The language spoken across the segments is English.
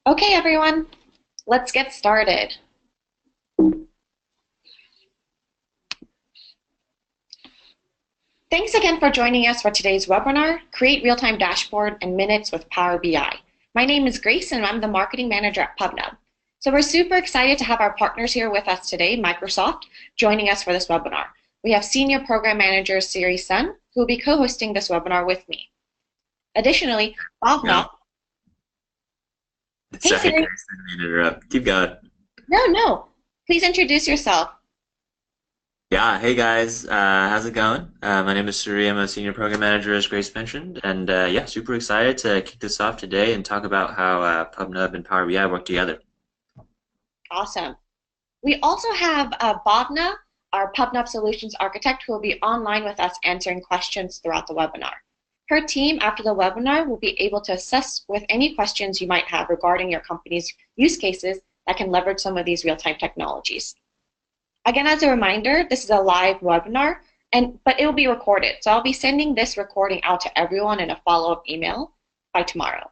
Okay, everyone, let's get started. Thanks again for joining us for today's webinar, Create Real-Time Dashboard in Minutes with Power BI. My name is Grace and I'm the Marketing Manager at PubNub. So we're super excited to have our partners here with us today, Microsoft, joining us for this webinar. We have Senior Program Manager Sirui Sun, who will be co-hosting this webinar with me. Additionally, PubNub. Hey, Sorry, Siri. Grace, didn't mean to interrupt. Keep going. No. Please introduce yourself. Yeah, hey guys, how's it going? My name is Suri. I'm a senior program manager, as Grace mentioned, and yeah, super excited to kick this off today and talk about how PubNub and Power BI work together. Awesome. We also have Bhavna, our PubNub Solutions Architect, who will be online with us answering questions throughout the webinar. Her team, after the webinar, will be able to assist with any questions you might have regarding your company's use cases that can leverage some of these real-time technologies. Again, as a reminder, this is a live webinar, but it will be recorded. So I'll be sending this recording out to everyone in a follow-up email by tomorrow.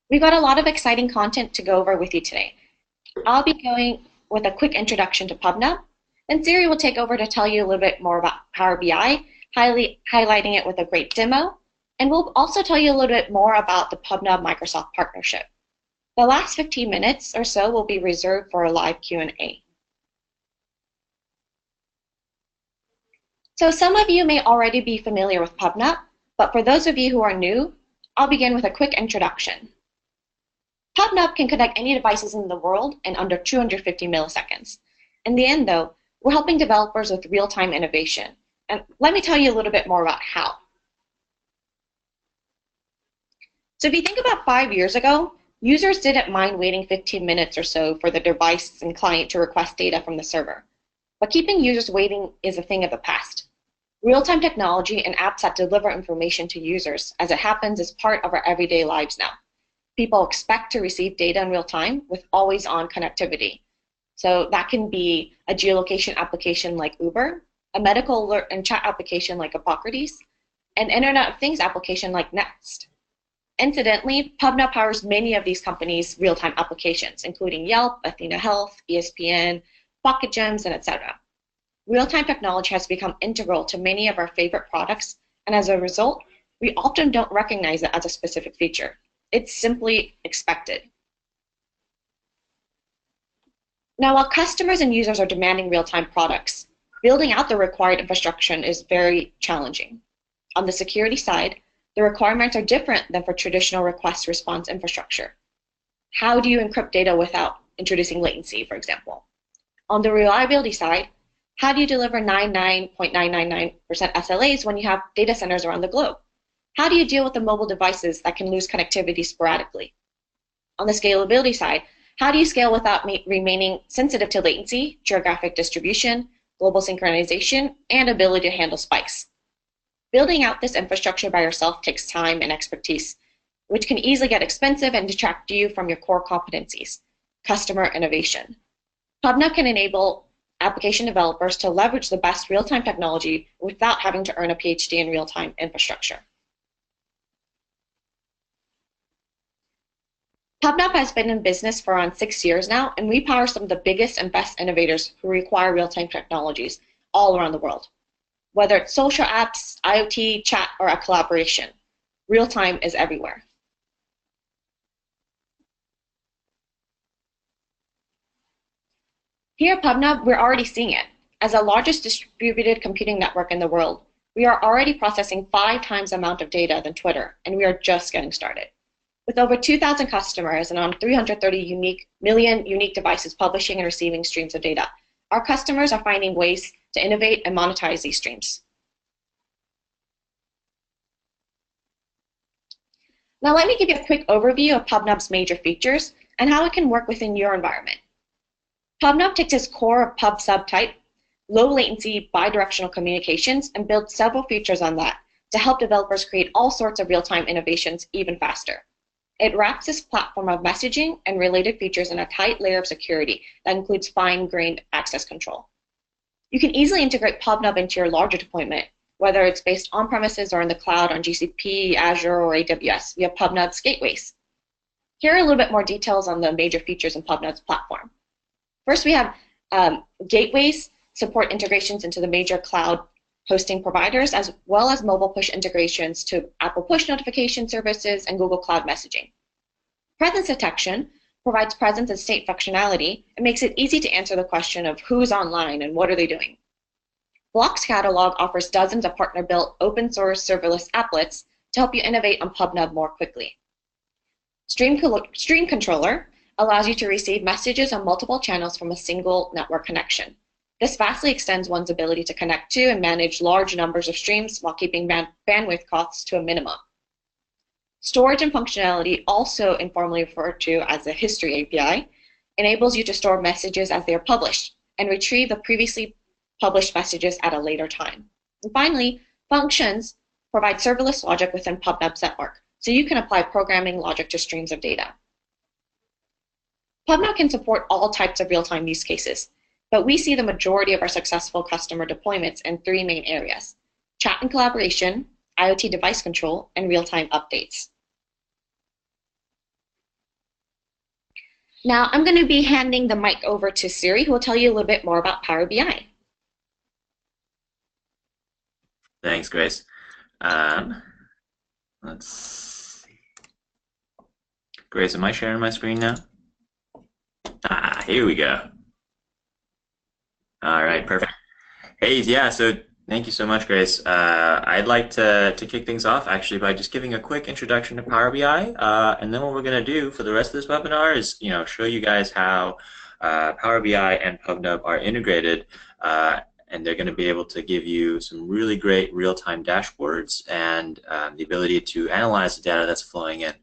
We've got a lot of exciting content to go over with you today. I'll be going with a quick introduction to PubNub, then Siri will take over to tell you a little bit more about Power BI, highlighting it with a great demo, and we'll also tell you a little bit more about the PubNub Microsoft partnership. The last 15 minutes or so will be reserved for a live Q&A. So some of you may already be familiar with PubNub, but for those of you who are new, I'll begin with a quick introduction. PubNub can connect any devices in the world in under 250 milliseconds. In the end, though, we're helping developers with real-time innovation. And let me tell you a little bit more about how. So if you think about 5 years ago, users didn't mind waiting 15 minutes or so for the device and client to request data from the server. But keeping users waiting is a thing of the past. Real-time technology and apps that deliver information to users, as it happens, is part of our everyday lives now. People expect to receive data in real time with always-on connectivity. So that can be a geolocation application like Uber, a medical alert and chat application like Hippocrates, an Internet of Things application like Nest. Incidentally, PubNub powers many of these companies' real-time applications, including Yelp, Athena Health, ESPN, Pocket Gems, and etc. Real-time technology has become integral to many of our favorite products, and as a result, we often don't recognize it as a specific feature. It's simply expected. Now, while customers and users are demanding real-time products, building out the required infrastructure is very challenging. On the security side, the requirements are different than for traditional request response infrastructure. How do you encrypt data without introducing latency, for example? On the reliability side, how do you deliver 99.999% SLAs when you have data centers around the globe? How do you deal with the mobile devices that can lose connectivity sporadically? On the scalability side, how do you scale without remaining sensitive to latency, geographic distribution, global synchronization, and ability to handle spikes? Building out this infrastructure by yourself takes time and expertise, which can easily get expensive and detract you from your core competencies, customer innovation. PubNub can enable application developers to leverage the best real-time technology without having to earn a PhD in real-time infrastructure. PubNub has been in business for around 6 years now, and we power some of the biggest and best innovators who require real-time technologies all around the world. Whether it's social apps, IoT, chat, or a collaboration, real-time is everywhere. Here at PubNub, we're already seeing it. As the largest distributed computing network in the world, we are already processing 5 times the amount of data than Twitter, and we are just getting started. With over 2,000 customers and on 330 million unique devices publishing and receiving streams of data, our customers are finding ways to innovate and monetize these streams. Now let me give you a quick overview of PubNub's major features and how it can work within your environment. PubNub takes its core of pub subtype, low latency bidirectional communications, and builds several features on that to help developers create all sorts of real-time innovations even faster. It wraps this platform of messaging and related features in a tight layer of security that includes fine-grained access control. You can easily integrate PubNub into your larger deployment whether it's based on premises or in the cloud on GCP, Azure, or AWS. We have PubNub's gateways. Here are a little bit more details on the major features in PubNub's platform. First, we have gateways support integrations into the major cloud hosting providers, as well as mobile push integrations to Apple push notification services and Google Cloud Messaging. Presence detection provides presence and state functionality and makes it easy to answer the question of who's online and what are they doing. Blocks Catalog offers dozens of partner-built open-source serverless applets to help you innovate on PubNub more quickly. Stream Controller allows you to receive messages on multiple channels from a single network connection. This vastly extends one's ability to connect to and manage large numbers of streams while keeping bandwidth costs to a minimum. Storage and functionality, also informally referred to as the History API, enables you to store messages as they are published and retrieve the previously published messages at a later time. And finally, functions provide serverless logic within PubNub's network, so you can apply programming logic to streams of data. PubNub can support all types of real-time use cases, but we see the majority of our successful customer deployments in three main areas: chat and collaboration, IoT device control, and real-time updates. Now, I'm going to be handing the mic over to Siri, who will tell you a little bit more about Power BI. Thanks, Grace. Let's see. Grace, am I sharing my screen now? Here we go. All right, perfect. Hey, yeah, so thank you so much, Grace. I'd like to kick things off actually by just giving a quick introduction to Power BI, and then what we're going to do for the rest of this webinar is, show you guys how Power BI and PubNub are integrated, and they're going to be able to give you some really great real-time dashboards and the ability to analyze the data that's flowing in.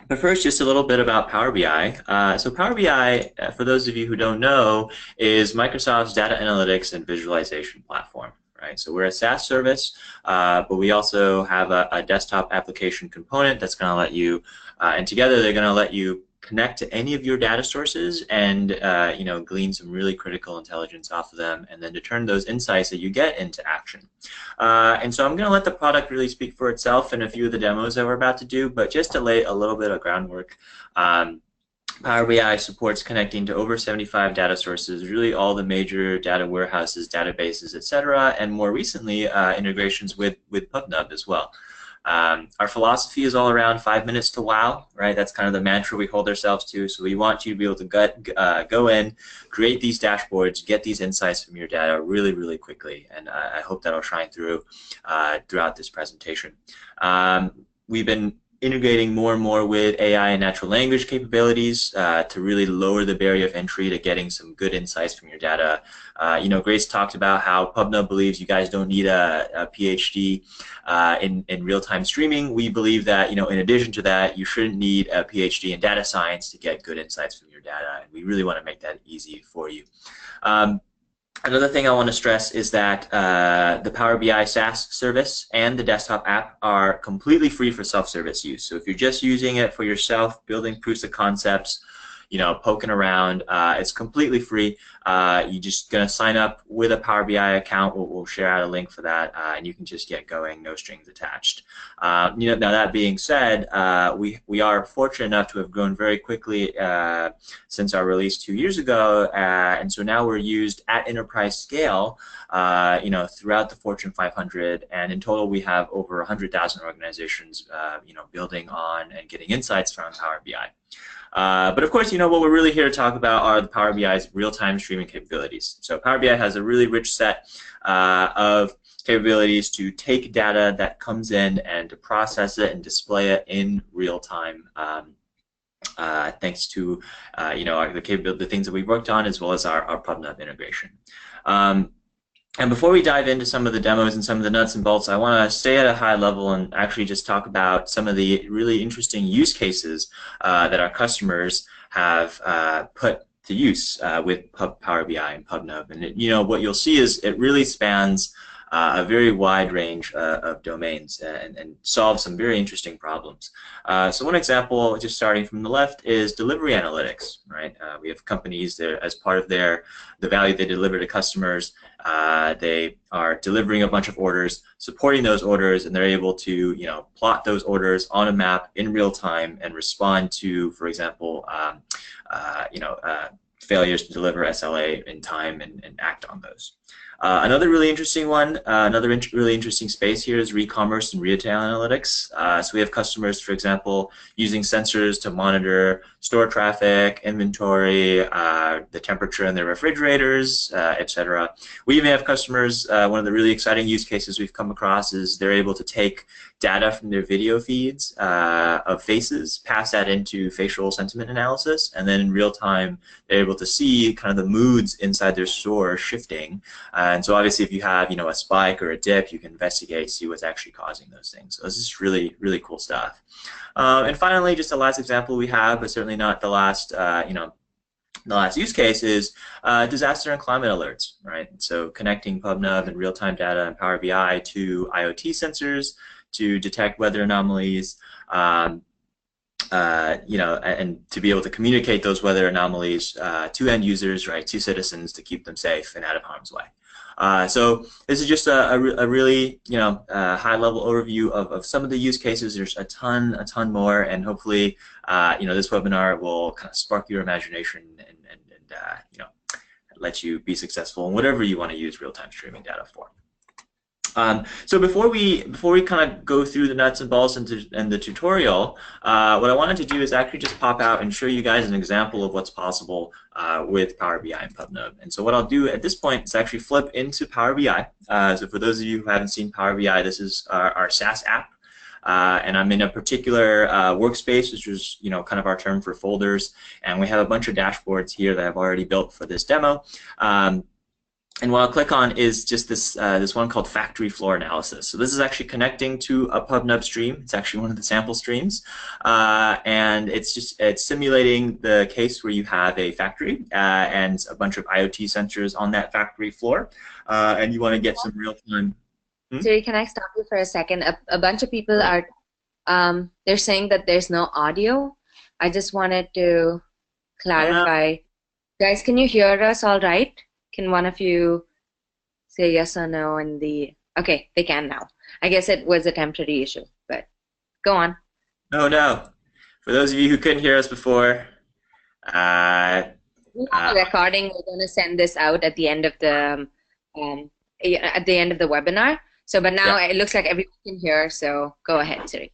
But first, just a little bit about Power BI. So Power BI, for those of you who don't know, is Microsoft's data analytics and visualization platform. Right? So we're a SaaS service, but we also have a desktop application component that's going to let you, and together they're going to let you connect to any of your data sources and glean some really critical intelligence off of them, and then to turn those insights that you get into action. And so I'm going to let the product really speak for itself in a few of the demos that we're about to do, but just to lay a little bit of groundwork. Power BI supports connecting to over 75 data sources, really all the major data warehouses, databases, etc., and more recently integrations with PubNub as well. Our philosophy is all around 5 minutes to wow, right? That's kind of the mantra we hold ourselves to. So we want you to be able to go in, create these dashboards, get these insights from your data really, really quickly. And I hope that'll shine through throughout this presentation. We've been integrating more and more with AI and natural language capabilities to really lower the barrier of entry to getting some good insights from your data. Grace talked about how PubNub believes you guys don't need a PhD in real-time streaming. We believe that, in addition to that, you shouldn't need a PhD in data science to get good insights from your data, and we really want to make that easy for you. Another thing I want to stress is that the Power BI SaaS service and the desktop app are completely free for self-service use. So if you're just using it for yourself, building proofs of concepts, poking around, it's completely free. You're just going to sign up with a Power BI account. We'll share out a link for that, and you can just get going, no strings attached. Now that being said, we are fortunate enough to have grown very quickly since our release 2 years ago, and so now we're used at enterprise scale, throughout the Fortune 500, and in total we have over 100,000 organizations, building on and getting insights from Power BI. But of course, what we're really here to talk about are the Power BI's real-time streaming capabilities. So Power BI has a really rich set of capabilities to take data that comes in and to process it and display it in real time. Thanks to the things that we've worked on, as well as our PubNub integration. And before we dive into some of the demos and some of the nuts and bolts, I want to stay at a high level and actually just talk about some of the really interesting use cases that our customers have put to use with Power BI and PubNub. And what you'll see is it really spans a very wide range of domains and solve some very interesting problems. So one example, just starting from the left, is delivery analytics. Right, we have companies that, as part of the value they deliver to customers, they are delivering a bunch of orders, supporting those orders, and they're able to, plot those orders on a map in real time and respond to, for example, failures to deliver SLA in time and act on those. Another really interesting one, really interesting space here is re-commerce and retail analytics. So we have customers, for example, using sensors to monitor store traffic, inventory, the temperature in their refrigerators, etc. We even have customers, one of the really exciting use cases we've come across is they're able to take data from their video feeds of faces, pass that into facial sentiment analysis, and then in real time they're able to see kind of the moods inside their store shifting. And so obviously if you have a spike or a dip, you can investigate, see what's actually causing those things. So this is really, really cool stuff. And finally, just the last example we have, but certainly not the last, the last use case is disaster and climate alerts, right? So connecting PubNub and real-time data and Power BI to IoT sensors to detect weather anomalies, and to be able to communicate those weather anomalies to end users, right, to citizens, to keep them safe and out of harm's way. So this is just a really high-level overview of some of the use cases. There's a ton more, and hopefully this webinar will kind of spark your imagination and let you be successful in whatever you want to use real-time streaming data for. So before we kind of go through the nuts and bolts and the tutorial, what I wanted to do is actually just pop out and show you guys an example of what's possible with Power BI and PubNub. And so what I'll do at this point is actually flip into Power BI. So for those of you who haven't seen Power BI, this is our SaaS app. And I'm in a particular workspace, which is kind of our term for folders. And we have a bunch of dashboards here that I've already built for this demo. And what I'll click on is just this one called factory floor analysis. So this is actually connecting to a PubNub stream. It's actually one of the sample streams, and it's simulating the case where you have a factory and a bunch of IoT sensors on that factory floor, and you want to get some real time. Siri, can I stop you for a second? A bunch of people are they're saying that there's no audio. I just wanted to clarify. Guys, can you hear us all right? Can one of you say yes or no in the... Okay, they can now. I guess it was a temporary issue, but go on. No. For those of you who couldn't hear us before, we have a recording. We're going to send this out at the end of the webinar. So, but now it looks like everyone can hear. So, go ahead, Siri.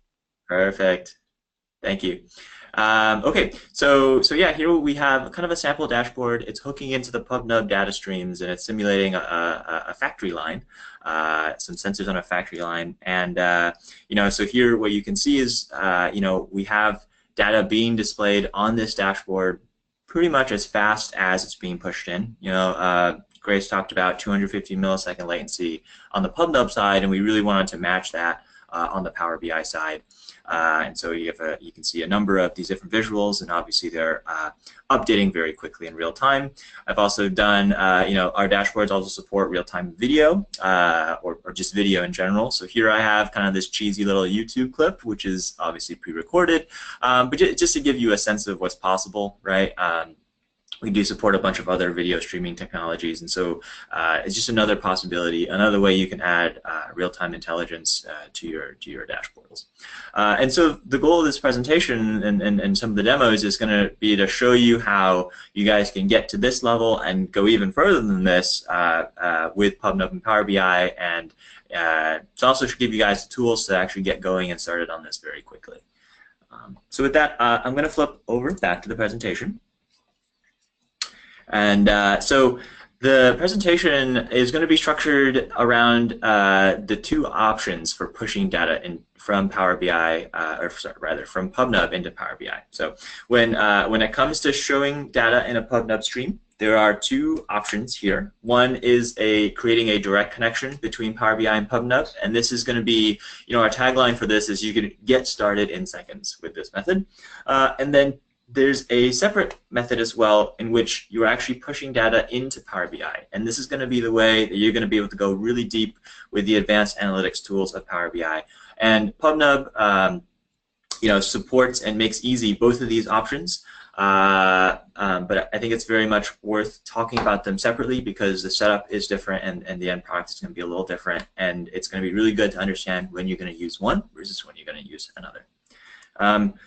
Perfect. Thank you. Okay, so yeah, here we have kind of a sample dashboard. It's hooking into the PubNub data streams, and it's simulating a factory line, some sensors on a factory line. And so here what you can see is we have data being displayed on this dashboard pretty much as fast as it's being pushed in. Grace talked about 250 millisecond latency on the PubNub side, and we really wanted to match that on the Power BI side. And so you can see a number of these different visuals, and obviously they're updating very quickly in real time. I've also done, our dashboards also support real-time video, or just video in general. So here I have kind of this cheesy little YouTube clip, which is obviously pre-recorded, but just to give you a sense of what's possible, right? We do support a bunch of other video streaming technologies, and so it's just another possibility, another way you can add real-time intelligence to your dashboards. And so the goal of this presentation and some of the demos is going to be to show you how you guys can get to this level and go even further than this with PubNub and Power BI, and it also should give you guys the tools to actually get going and started on this very quickly. So with that, I'm going to flip over back to the presentation. And so the presentation is going to be structured around the two options for pushing data in from Power BI, from PubNub into Power BI. So when it comes to showing data in a PubNub stream, there are two options here. One is creating a direct connection between Power BI and PubNub, and this is going to be, our tagline for this is you can get started in seconds with this method. And then there's a separate method as well in which you're actually pushing data into Power BI. And this is going to be the way that you're going to be able to go really deep with the advanced analytics tools of Power BI. And PubNub supports and makes easy both of these options. But I think it's very much worth talking about them separately because the setup is different and the end product is going to be a little different. And it's going to be really good to understand when you're going to use one versus when you're going to use another.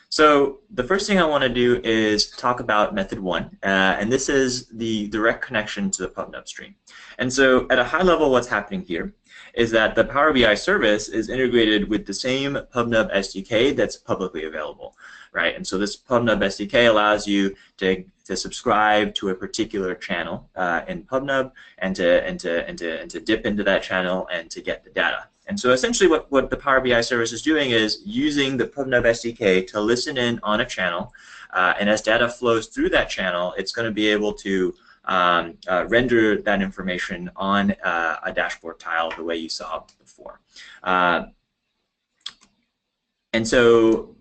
So the first thing I want to do is talk about method one, and this is the direct connection to the PubNub stream. And so at a high level, what's happening here is that the Power BI service is integrated with the same PubNub SDK that's publicly available, right? And so this PubNub SDK allows you to subscribe to a particular channel in PubNub and to dip into that channel and to get the data. And so essentially what the Power BI service is doing is using the PubNub SDK to listen in on a channel, and as data flows through that channel, it's going to be able to render that information on a dashboard tile the way you saw before. And so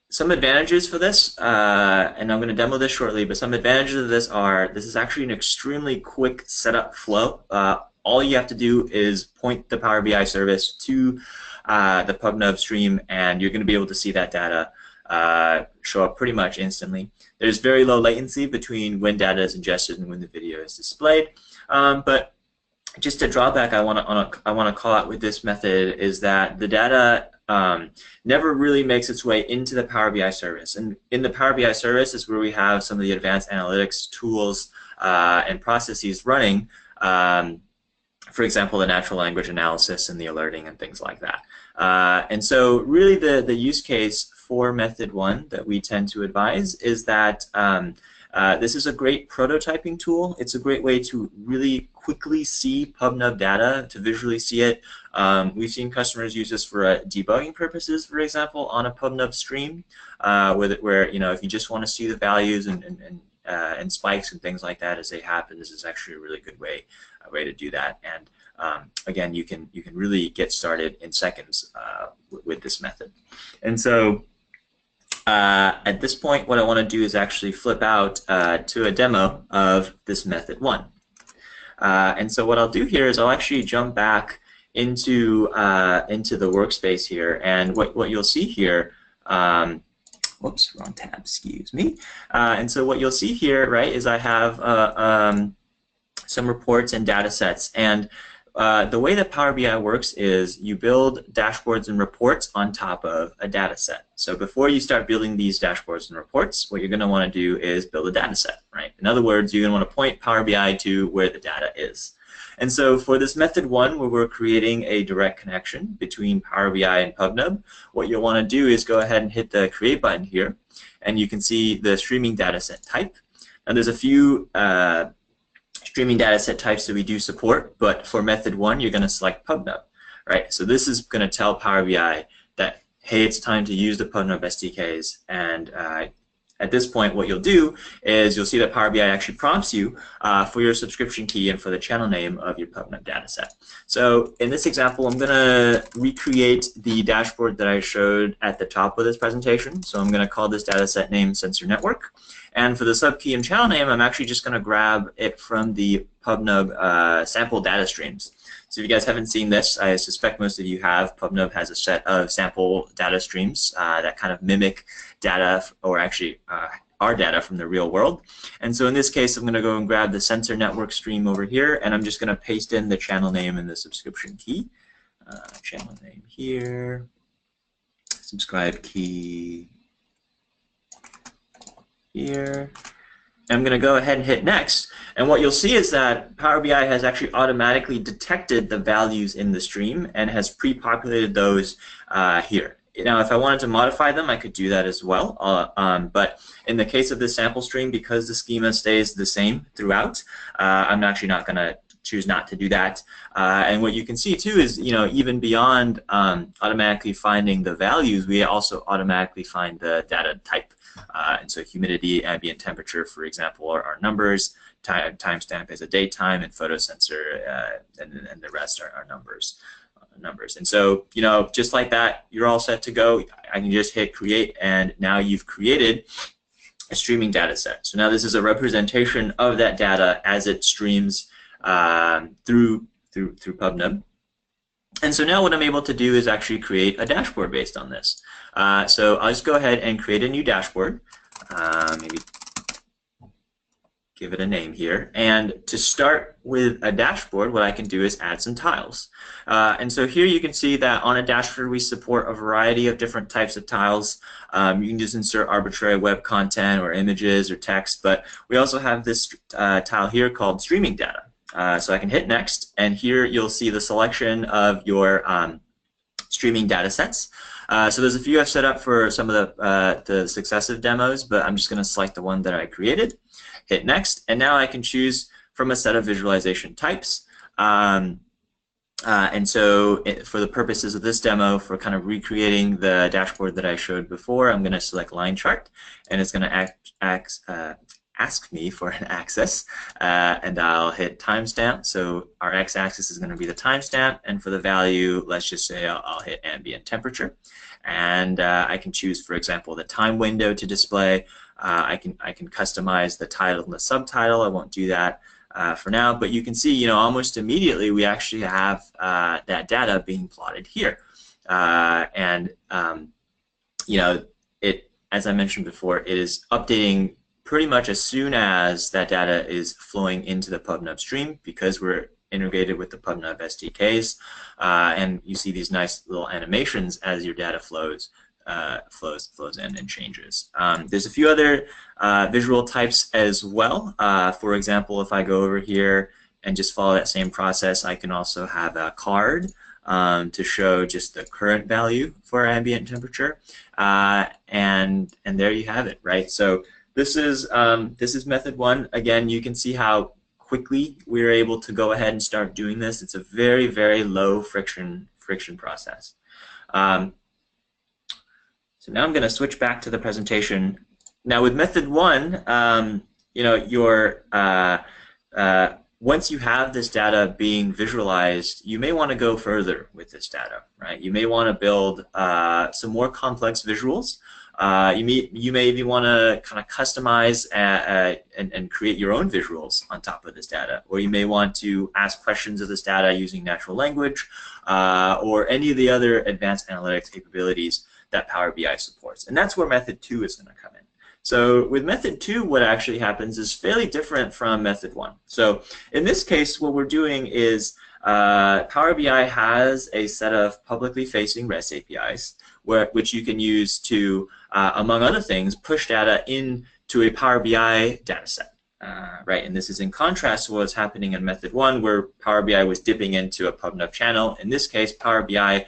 some advantages for this, and I'm going to demo this shortly, but some advantages of this are this is actually an extremely quick setup flow. All you have to do is point the Power BI service to the PubNub stream, and you're going to be able to see that data show up pretty much instantly. There's very low latency between when data is ingested and when the video is displayed. But just a drawback I want to call out with this method is that the data never really makes its way into the Power BI service. And in the Power BI service is where we have some of the advanced analytics tools and processes running. For example, the natural language analysis and the alerting and things like that. And so really the use case for method one that we tend to advise is that this is a great prototyping tool. It's a great way to really quickly see PubNub data, to visually see it. We've seen customers use this for debugging purposes, for example, on a PubNub stream, where if you just want to see the values and spikes and things like that as they happen, this is actually a really good way to do that. And again, you can really get started in seconds with this method. And so at this point, what I want to do is actually flip out to a demo of this method one. And so what I'll do here is I'll actually jump back into the workspace here, and what you'll see here. Whoops, wrong tab, excuse me. And so what you'll see here, right, is I have some reports and data sets. And the way that Power BI works is you build dashboards and reports on top of a data set. So before you start building these dashboards and reports, what you're going to want to do is build a data set, right? In other words, you're going to want to point Power BI to where the data is. And so for this method one, where we're creating a direct connection between Power BI and PubNub, what you'll want to do is go ahead and hit the Create button here, and you can see the streaming data set type. And there's a few streaming data set types that we do support, but for method one, you're going to select PubNub, right? So this is going to tell Power BI that, hey, it's time to use the PubNub SDKs, and at this point, what you'll do is you'll see that Power BI actually prompts you for your subscription key and for the channel name of your PubNub dataset. So in this example, I'm going to recreate the dashboard that I showed at the top of this presentation. So I'm going to call this dataset name Sensor Network. And for the subkey and channel name, I'm actually just going to grab it from the PubNub sample data streams. So if you guys haven't seen this, I suspect most of you have. PubNub has a set of sample data streams that kind of mimic data, or actually our data from the real world. And so in this case, I'm going to go and grab the sensor network stream over here, and I'm just going to paste in the channel name and the subscription key. Channel name here, subscribe key here. I'm going to go ahead and hit next, and what you'll see is that Power BI has actually automatically detected the values in the stream and has pre-populated those here. Now, if I wanted to modify them, I could do that as well, but in the case of this sample stream, because the schema stays the same throughout, I'm actually not going to choose not to do that. And what you can see too is, even beyond automatically finding the values, we also automatically find the data type. And so humidity, ambient temperature, for example, are numbers. Timestamp is a date time, and photo sensor, and the rest are numbers. And so, just like that, you're all set to go. I can just hit create, and now you've created a streaming data set. So now this is a representation of that data as it streams through PubNub. And so now what I'm able to do is actually create a dashboard based on this. So I'll just go ahead and create a new dashboard. Maybe give it a name here. And to start with a dashboard, what I can do is add some tiles. And so here you can see that on a dashboard we support a variety of different types of tiles. You can just insert arbitrary web content or images or text, but we also have this tile here called streaming data. So I can hit next, and here you'll see the selection of your streaming data sets. So there's a few I've set up for some of the successive demos, but I'm just going to select the one that I created, hit next, and now I can choose from a set of visualization types. And so for the purposes of this demo, for kind of recreating the dashboard that I showed before, I'm going to select line chart, and it's going to ask me for an axis, and I'll hit timestamp. So our x-axis is going to be the timestamp, and for the value, let's just say I'll hit ambient temperature, and I can choose, for example, the time window to display. I can customize the title and the subtitle. I won't do that for now, but you can see, you know, almost immediately we actually have that data being plotted here, and you know, as I mentioned before, it is updating pretty much as soon as that data is flowing into the PubNub stream, because we're integrated with the PubNub SDKs, and you see these nice little animations as your data flows in and changes. There's a few other visual types as well. For example, if I go over here and just follow that same process, I can also have a card to show just the current value for ambient temperature, and there you have it, right? So this is method one. Again, you can see how quickly we're able to go ahead and start doing this. It's a very, very low friction process. So now I'm going to switch back to the presentation. Now with method one, you know, once you have this data being visualized, you may want to go further with this data, right? You may want to build some more complex visuals. You may even want to kind of customize and create your own visuals on top of this data, or you may want to ask questions of this data using natural language, or any of the other advanced analytics capabilities that Power BI supports. And that's where method two is going to come in. So with method two, what actually happens is fairly different from method one. So in this case, what we're doing is Power BI has a set of publicly facing REST APIs which you can use to, among other things, push data into a Power BI data set. Right, and this is in contrast to what's happening in method one, where Power BI was dipping into a PubNub channel. In this case, Power BI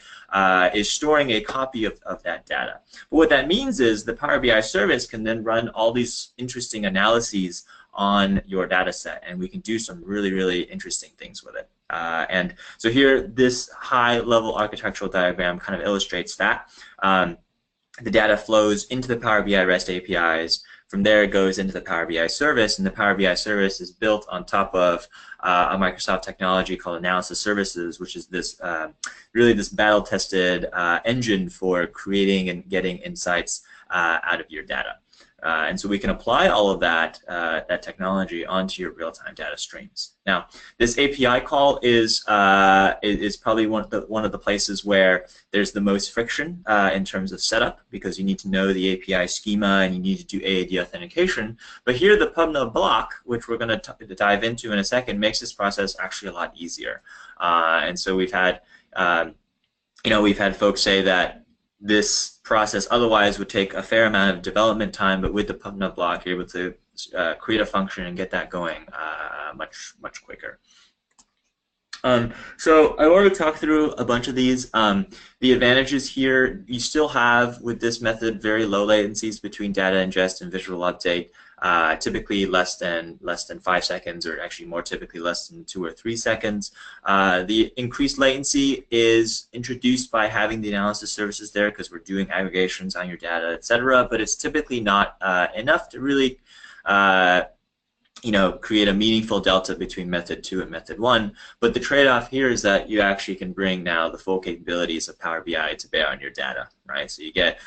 is storing a copy of that data. But what that means is the Power BI service can then run all these interesting analyses on your data set, and we can do some really, really interesting things with it. And so here, this high-level architectural diagram kind of illustrates that. The data flows into the Power BI REST APIs. From there, it goes into the Power BI service, and the Power BI service is built on top of a Microsoft technology called Analysis Services, which is this really this battle-tested engine for creating and getting insights out of your data. And so we can apply all of that technology onto your real-time data streams. Now, this API call is probably one of the places where there's the most friction in terms of setup, because you need to know the API schema and you need to do AAD authentication. But here, the PubNub block, which we're going to dive into in a second, makes this process actually a lot easier. And so we've had folks say that this process otherwise would take a fair amount of development time, but with the PubNub block, you're able to create a function and get that going much quicker. So I want to talk through a bunch of these. The advantages here, you still have with this method very low latencies between data ingest and visual update. Typically less than 5 seconds, or actually more typically less than 2 or 3 seconds. The increased latency is introduced by having the analysis services there, because we're doing aggregations on your data, etc. But it's typically not enough to really create a meaningful delta between method 2 and method 1. But the trade-off here is that you actually can bring now the full capabilities of Power BI to bear on your data, right? So you get,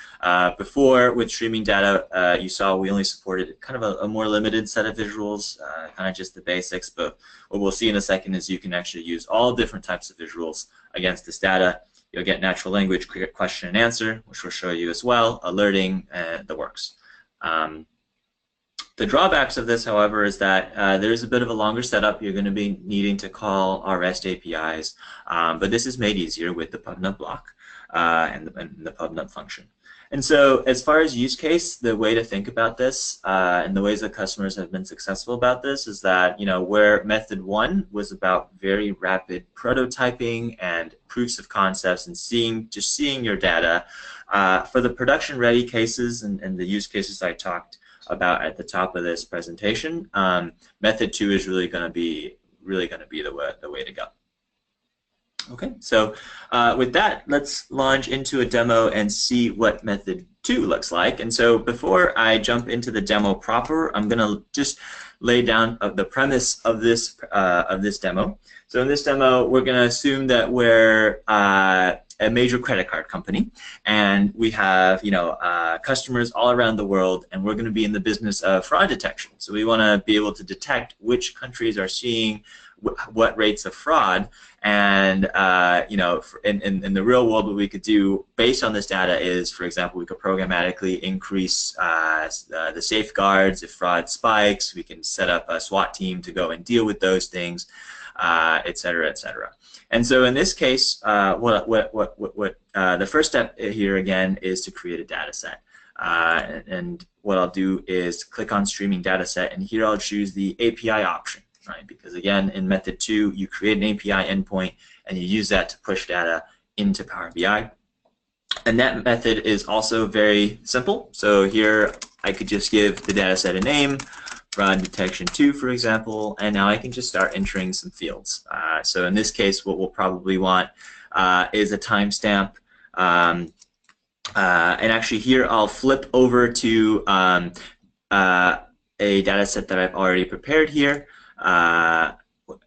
before with streaming data, you saw we only supported kind of a more limited set of visuals, kind of just the basics. But what we'll see in a second is you can actually use all different types of visuals against this data. You'll get natural language, question and answer, which we'll show you as well, alerting, the works. The drawbacks of this, however, is that there's a bit of a longer setup. You're going to be needing to call our REST APIs, but this is made easier with the PubNub block and the PubNub function. And so as far as use case, the way to think about this and the ways that customers have been successful about this is that, where method 1 was about very rapid prototyping and proofs of concepts and just seeing your data, for the production ready cases and the use cases I talked about at the top of this presentation, method 2 is really going to be the way to go. Okay, so with that, let's launch into a demo and see what method 2 looks like. And so before I jump into the demo proper, I'm going to just lay down the premise of this demo. So in this demo, we're going to assume that we're a major credit card company, and we have customers all around the world, and we're going to be in the business of fraud detection. So we want to be able to detect which countries are seeing what rates of fraud, and in the real world, what we could do based on this data is, for example, we could programmatically increase the safeguards if fraud spikes. We can set up a SWAT team to go and deal with those things, et cetera, et cetera. And so in this case, the first step here again is to create a data set. And what I'll do is click on streaming data set, and here I'll choose the API option, right? Because again, in method 2, you create an API endpoint and you use that to push data into Power BI. And that method is also very simple. So here I could just give the data set a name, fraud detection 2, for example, and now I can just start entering some fields. So in this case, what we'll probably want is a timestamp. And actually here I'll flip over to a data set that I've already prepared here.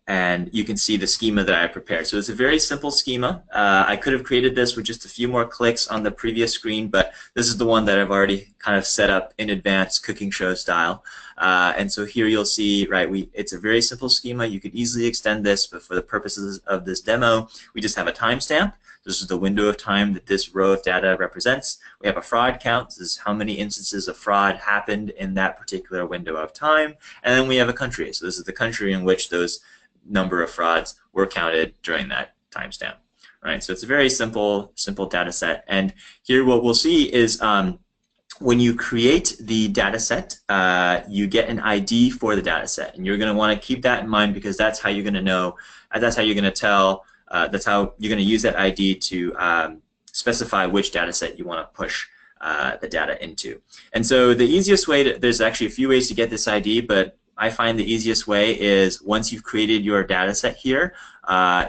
And you can see the schema that I prepared. So it's a very simple schema. I could have created this with just a few more clicks on the previous screen, but this is the one that I've already kind of set up in advance, cooking show style. And so here you'll see, right, it's a very simple schema. You could easily extend this, but for the purposes of this demo, we just have a timestamp. This is the window of time that this row of data represents. We have a fraud count. This is how many instances of fraud happened in that particular window of time. And then we have a country. So this is the country in which those number of frauds were counted during that timestamp. Right? So it's a very simple data set. And here what we'll see is when you create the data set, you get an ID for the data set. And you're going to want to keep that in mind because that's how you're going to know, that's how you're going to tell, that's how you're going to use that ID to specify which data set you want to push the data into. And so the easiest way there's actually a few ways to get this ID, but I find the easiest way is once you've created your data set here,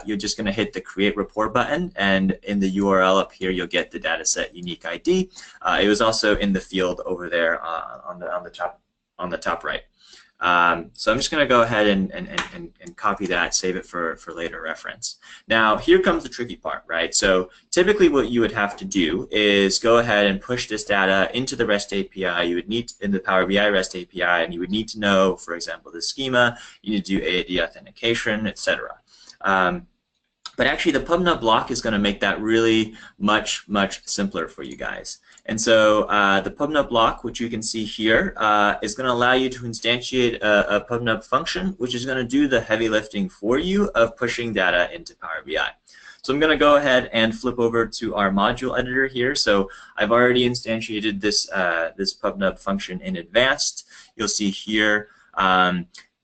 you're just going to hit the Create Report button, and in the URL up here, you'll get the data set unique ID. It was also in the field over there on the top right. So I'm just going to go ahead and copy that, save it for later reference. Now, here comes the tricky part, right? So typically what you would have to do is go ahead and push this data into the REST API. You would need, in the Power BI REST API, and you would need to know, for example, the schema, you need to do AAD authentication, etc. But actually, the PubNub block is going to make that really much simpler for you guys. And so the PubNub block, which you can see here, is going to allow you to instantiate a PubNub function, which is going to do the heavy lifting for you of pushing data into Power BI. So I'm going to go ahead and flip over to our module editor here. So I've already instantiated this PubNub function in advance. You'll see here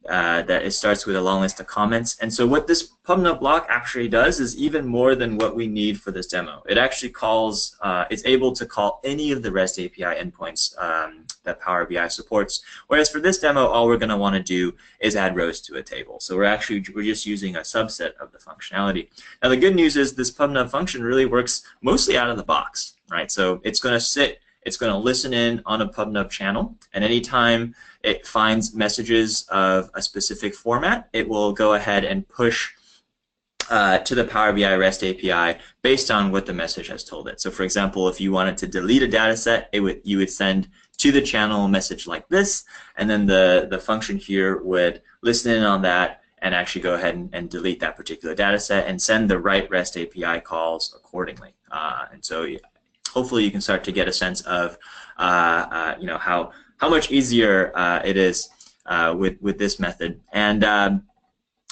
that it starts with a long list of comments. And so what this PubNub block actually does is even more than what we need for this demo. It actually calls, it's able to call any of the REST API endpoints that Power BI supports. Whereas for this demo, all we're going to want to do is add rows to a table. So we're just using a subset of the functionality. Now the good news is this PubNub function really works mostly out of the box, right? So it's going to sit it's going to listen in on a PubNub channel, and anytime it finds messages of a specific format, it will go ahead and push to the Power BI REST API based on what the message has told it. So for example, if you wanted to delete a data set, you would send to the channel a message like this, and then the function here would listen in on that and actually go ahead and delete that particular data set and send the right REST API calls accordingly. And so hopefully you can start to get a sense of you know, how much easier it is with this method. And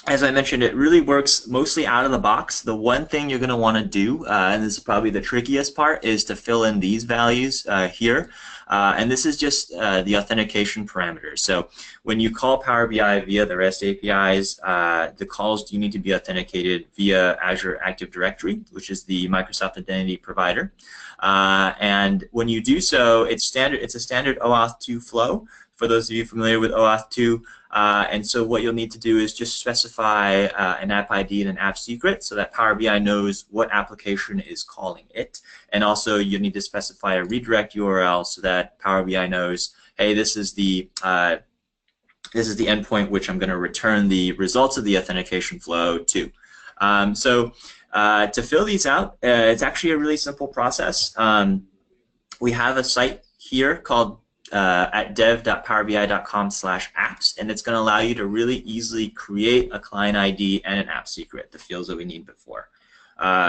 as I mentioned, it really works mostly out of the box. The one thing you're going to want to do, and this is probably the trickiest part, is to fill in these values here. And this is just the authentication parameters. So when you call Power BI via the REST APIs, the calls do need to be authenticated via Azure Active Directory, which is the Microsoft Identity provider. And when you do so, it's a standard OAuth 2 flow. For those of you familiar with OAuth 2, and so what you'll need to do is just specify an app ID and an app secret so that Power BI knows what application is calling it. And also you need to specify a redirect URL so that Power BI knows, hey, this is the endpoint which I'm going to return the results of the authentication flow to. So to fill these out, it's actually a really simple process. We have a site here called at dev.powerbi.com/apps, and it's going to allow you to really easily create a client ID and an app secret, the fields that we need before.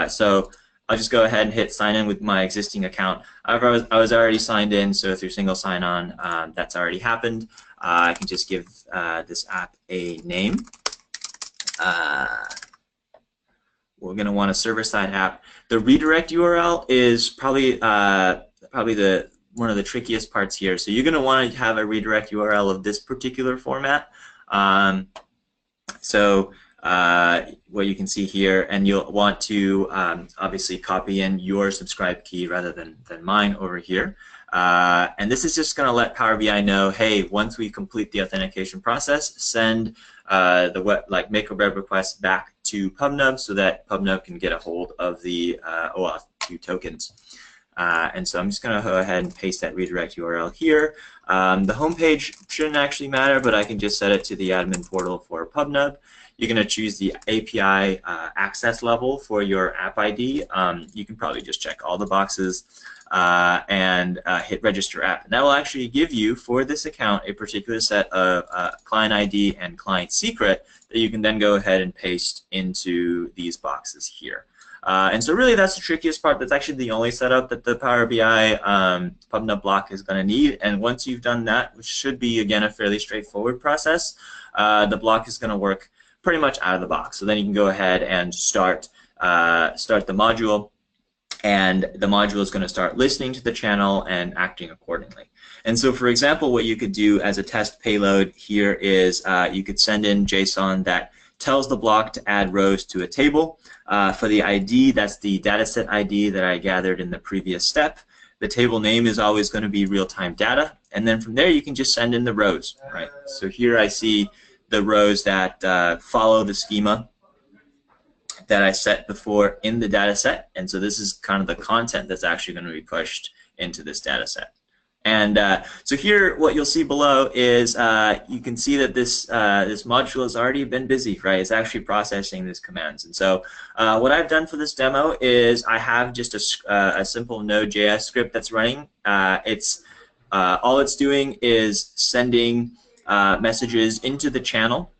So I'll just go ahead and hit sign in with my existing account. However, I was already signed in, so through single sign-on, that's already happened. I can just give this app a name. We're going to want a server-side app. The redirect URL is probably one of the trickiest parts here. So you're going to want to have a redirect URL of this particular format. What you can see here, and you'll want to obviously copy in your subscribe key rather than mine over here. And this is just going to let Power BI know, hey, once we complete the authentication process, send make a web request back to PubNub so that PubNub can get a hold of the OAuth 2 tokens. And so I'm just going to go ahead and paste that redirect URL here. The home page shouldn't actually matter, but I can just set it to the admin portal for PubNub. You're going to choose the API access level for your app ID. You can probably just check all the boxes and hit register app. And that will actually give you, for this account, a particular set of client ID and client secret that you can then go ahead and paste into these boxes here. And so really that's the trickiest part. That's actually the only setup that the Power BI PubNub block is going to need. And once you've done that, which should be, again, a fairly straightforward process, the block is going to work pretty much out of the box. So then you can go ahead and start the module, and the module is going to start listening to the channel and acting accordingly. And so, for example, what you could do as a test payload here is you could send in JSON that tells the block to add rows to a table. For the ID, that's the dataset ID that I gathered in the previous step. The table name is always going to be real-time data, and then from there you can just send in the rows, right? So here I see the rows that follow the schema that I set before in the dataset, and so this is kind of the content that's actually going to be pushed into this dataset. And so here, what you'll see below is you can see that this module has already been busy, right? It's actually processing these commands. And so what I've done for this demo is I have just a simple Node.js script that's running. All it's doing is sending messages into the channel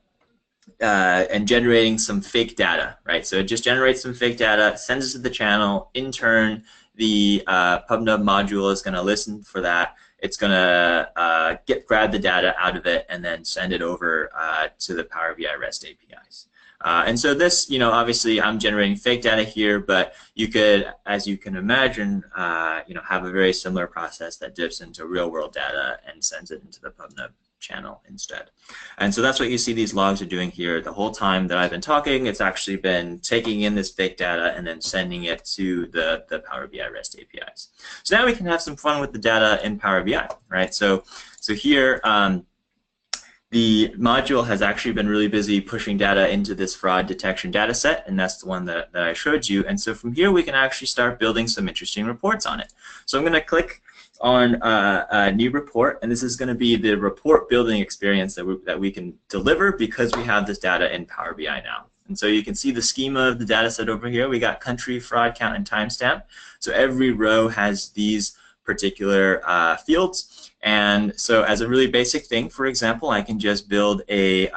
and generating some fake data, right? So it just generates some fake data, sends it to the channel. In turn, the PubNub module is going to listen for that. It's going to grab the data out of it and then send it over to the Power BI REST APIs. And so this, obviously I'm generating fake data here, but you could, as you can imagine, have a very similar process that dips into real-world data and sends it into the PubNub channel instead. And so that's what you see these logs are doing here. The whole time that I've been talking, it's actually been taking in this fake data and then sending it to the Power BI REST APIs. So now we can have some fun with the data in Power BI, right? So here, the module has actually been really busy pushing data into this fraud detection data set, and that's the one that I showed you. And so from here, we can actually start building some interesting reports on it. So I'm going to click on a new report, and this is going to be the report building experience that we can deliver because we have this data in Power BI now. And so you can see the schema of the data set over here. We got country, fraud count, and timestamp. So every row has these particular fields. And so as a really basic thing, for example, I can just build a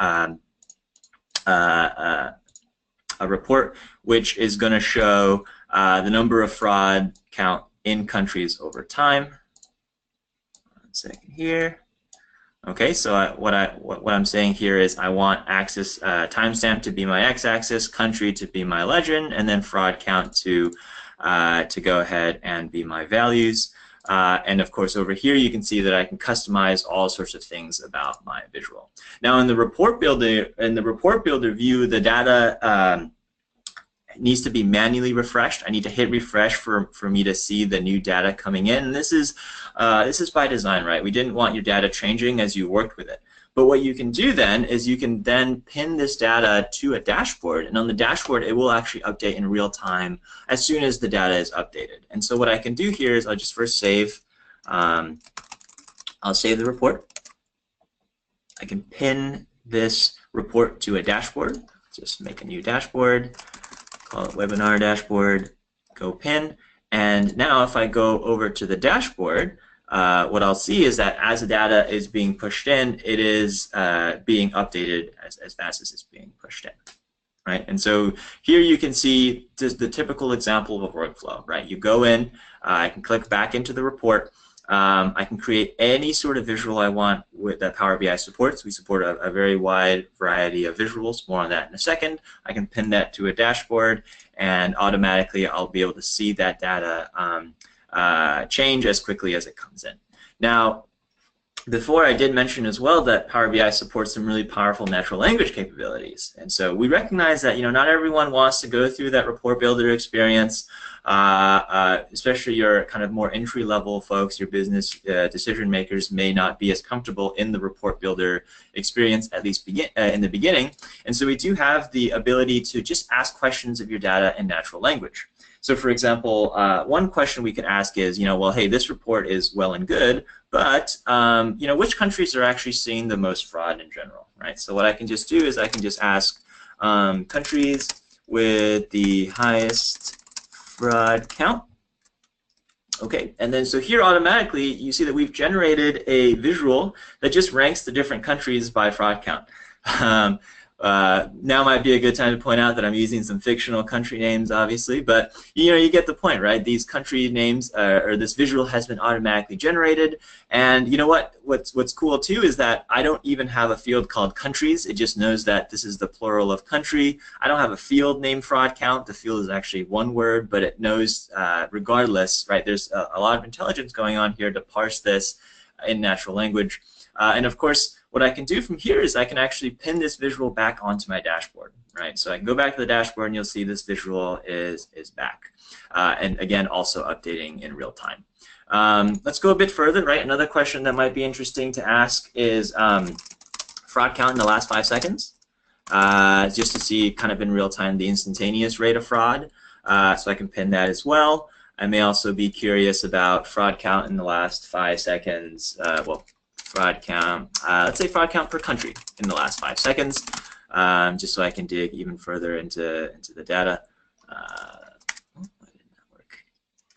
report which is going to show the number of fraud count in countries over time. 1 second here. Okay, so what I'm saying here is I want axis timestamp to be my x-axis, country to be my legend, and then fraud count to go ahead and be my values. And of course, over here you can see that I can customize all sorts of things about my visual. Now, in the report builder view, the data needs to be manually refreshed. I need to hit refresh for me to see the new data coming in. And this is by design, right? We didn't want your data changing as you worked with it. But what you can do then is you can then pin this data to a dashboard, and on the dashboard it will actually update in real time as soon as the data is updated. And so what I can do here is I'll just first save. I'll save the report. I can pin this report to a dashboard. Just make a new dashboard. Call it webinar dashboard, go pin, and now if I go over to the dashboard, what I'll see is that as the data is being pushed in, it is being updated as fast as it's being pushed in, right? And so here you can see just the typical example of a workflow, right? You go in, I can click back into the report. I can create any sort of visual I want that Power BI supports. We support a very wide variety of visuals. More on that in a second. I can pin that to a dashboard, and automatically I'll be able to see that data change as quickly as it comes in. Now, before I did mention as well that Power BI supports some really powerful natural language capabilities, and so we recognize that not everyone wants to go through that report builder experience. Especially your kind of more entry-level folks, your business decision makers may not be as comfortable in the report builder experience, at least in the beginning. And so we do have the ability to just ask questions of your data in natural language. So for example, one question we could ask is, well, hey, this report is well and good, but which countries are actually seeing the most fraud in general, right? So what I can just do is I can just ask countries with the highest fraud count. Okay, and then so here automatically you see that we've generated a visual that just ranks the different countries by fraud count. Now might be a good time to point out that I'm using some fictional country names, obviously, but you get the point, right? These country names or this visual has been automatically generated, and you know what? What's cool too is that I don't even have a field called countries. It just knows that this is the plural of country. I don't have a field named fraud count. The field is actually one word, but it knows regardless, right? There's a lot of intelligence going on here to parse this in natural language, and of course, what I can do from here is I can actually pin this visual back onto my dashboard, right? So I can go back to the dashboard and you'll see this visual is back. And again, also updating in real time. Let's go a bit further, right? Another question that might be interesting to ask is fraud count in the last 5 seconds, just to see kind of in real time the instantaneous rate of fraud. So I can pin that as well. I may also be curious about fraud count in the last 5 seconds, fraud count, let's say fraud count per country in the last 5 seconds, just so I can dig even further into the data. Why did that work?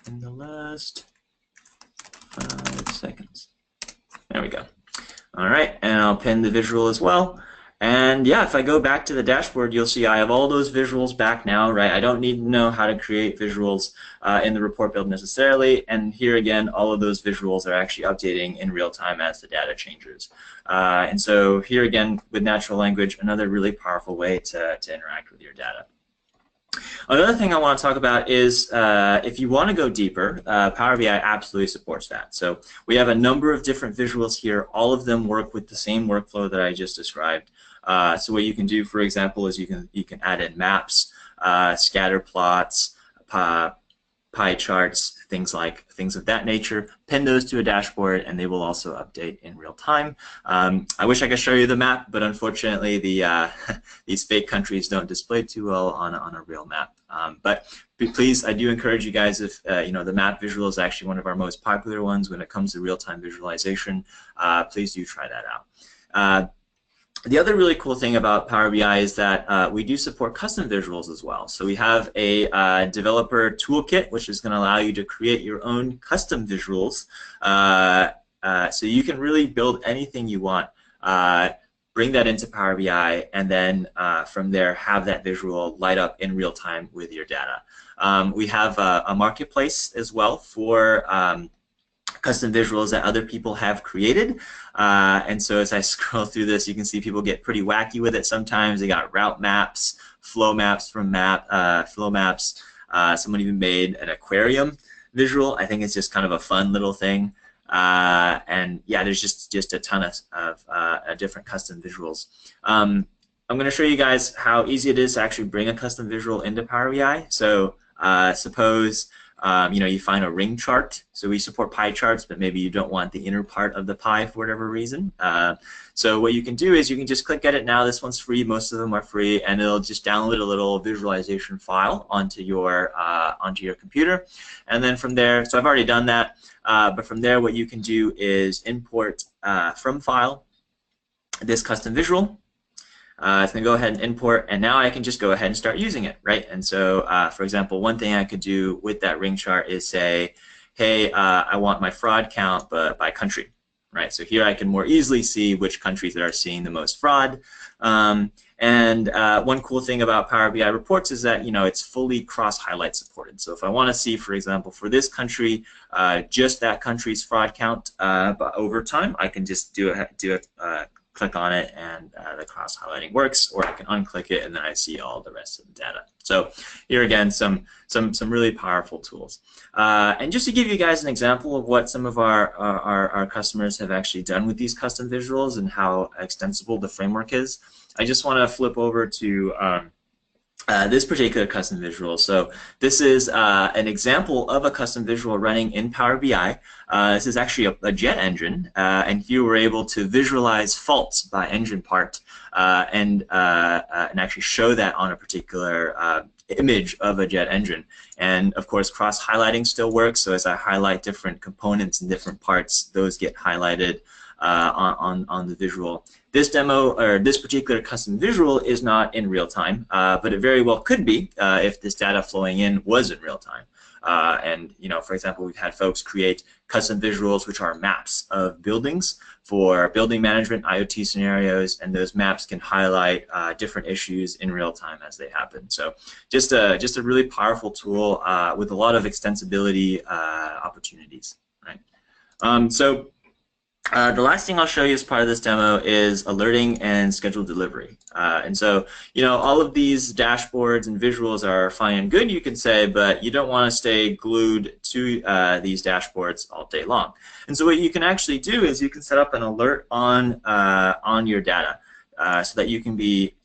In the last 5 seconds. There we go. All right, and I'll pin the visual as well. And yeah, if I go back to the dashboard, you'll see I have all those visuals back now, right? I don't need to know how to create visuals in the report build necessarily. And here again, all of those visuals are actually updating in real time as the data changes. And so here again, with natural language, another really powerful way to interact with your data. Another thing I want to talk about is if you want to go deeper, Power BI absolutely supports that. So we have a number of different visuals here. All of them work with the same workflow that I just described. So what you can do, for example, is you can add in maps, scatter plots, pie charts, things of that nature, pin those to a dashboard, and they will also update in real time. I wish I could show you the map, but unfortunately these fake countries don't display too well on a real map. But please, I do encourage you guys, if the map visual is actually one of our most popular ones when it comes to real-time visualization, please do try that out. The other really cool thing about Power BI is that we do support custom visuals as well. So we have a developer toolkit, which is going to allow you to create your own custom visuals. So you can really build anything you want, bring that into Power BI, and then from there have that visual light up in real time with your data. We have a marketplace as well for custom visuals that other people have created, and so as I scroll through this, you can see people get pretty wacky with it sometimes. They got route maps, flow maps from flow maps. Someone even made an aquarium visual. I think it's just kind of a fun little thing, and yeah, there's just a ton of different custom visuals. I'm going to show you guys how easy it is to actually bring a custom visual into Power BI. So suppose you find a ring chart. So we support pie charts, but maybe you don't want the inner part of the pie for whatever reason. So what you can do is you can just click Edit Now. This one's free. Most of them are free, and it'll just download a little visualization file onto your computer. And then from there, so I've already done that, but from there, what you can do is import from file this custom visual. It's going to go ahead and import, and now I can just go ahead and start using it, right? And so, for example, one thing I could do with that ring chart is say, hey, I want my fraud count but by country, right? So here I can more easily see which countries that are seeing the most fraud. And one cool thing about Power BI reports is that it's fully cross-highlight supported. So if I want to see, for example, for this country, just that country's fraud count but over time, I can just click on it, and the cross-highlighting works, or I can unclick it, and then I see all the rest of the data. So here again, some really powerful tools. And just to give you guys an example of what some of our customers have actually done with these custom visuals and how extensible the framework is, I just want to flip over to this particular custom visual. So this is an example of a custom visual running in Power BI. This is actually a jet engine, and here we're able to visualize faults by engine part and actually show that on a particular image of a jet engine. And of course, cross-highlighting still works. So as I highlight different components and different parts, those get highlighted on the visual. This demo, or this particular custom visual, is not in real time, but it very well could be if this data flowing in was in real time. And for example, we've had folks create custom visuals which are maps of buildings for building management IoT scenarios, and those maps can highlight different issues in real time as they happen. So just a really powerful tool with a lot of extensibility opportunities, right? The last thing I'll show you as part of this demo is alerting and scheduled delivery. And so, all of these dashboards and visuals are fine and good, you can say, but you don't want to stay glued to these dashboards all day long. And so what you can actually do is you can set up an alert on your data so that you can be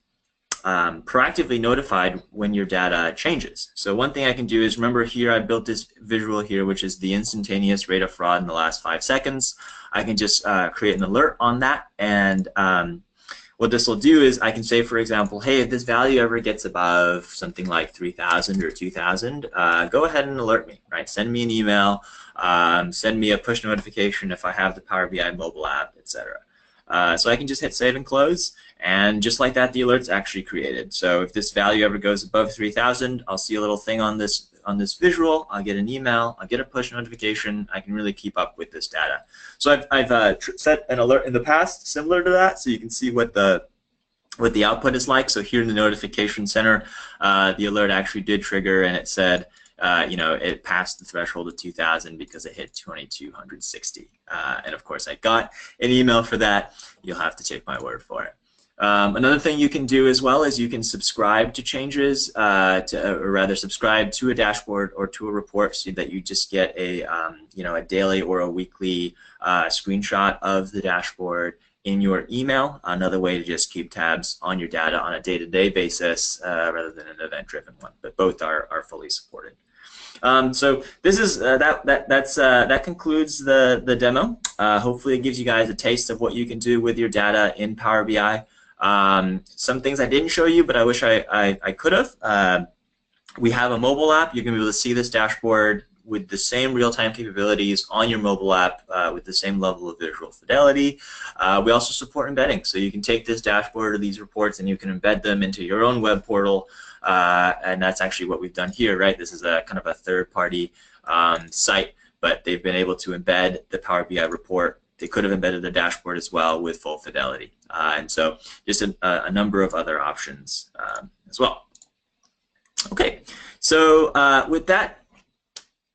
proactively notified when your data changes. So one thing I can do is, remember here I built this visual here, which is the instantaneous rate of fraud in the last 5 seconds. I can just create an alert on that, and what this will do is I can say, for example, hey, if this value ever gets above something like 3,000 or 2,000, go ahead and alert me, right? Send me an email, send me a push notification if I have the Power BI mobile app, etc. So I can just hit save and close, and just like that, the alert's actually created. So if this value ever goes above 3,000, I'll see a little thing on this visual. I'll get an email. I'll get a push notification. I can really keep up with this data. So I've set an alert in the past similar to that, so you can see what the output is like. So here in the notification center, the alert actually did trigger, and it said, it passed the threshold of 2,000 because it hit 2,260. And of course, I got an email for that. You'll have to take my word for it. Another thing you can do as well is you can subscribe to changes, or rather subscribe to a dashboard or to a report, so that you just get a daily or a weekly screenshot of the dashboard in your email. Another way to just keep tabs on your data on a day-to-day basis rather than an event-driven one, but both are fully supported. So this is that concludes the demo. Hopefully, it gives you guys a taste of what you can do with your data in Power BI. Some things I didn't show you, but I wish I could have. We have a mobile app. You're going to be able to see this dashboard with the same real-time capabilities on your mobile app with the same level of visual fidelity. We also support embedding, so you can take this dashboard or these reports and you can embed them into your own web portal, and that's actually what we've done here, right? This is a kind of a third-party site, but they've been able to embed the Power BI report. They could have embedded the dashboard as well with full fidelity, and so just a number of other options as well. Okay, so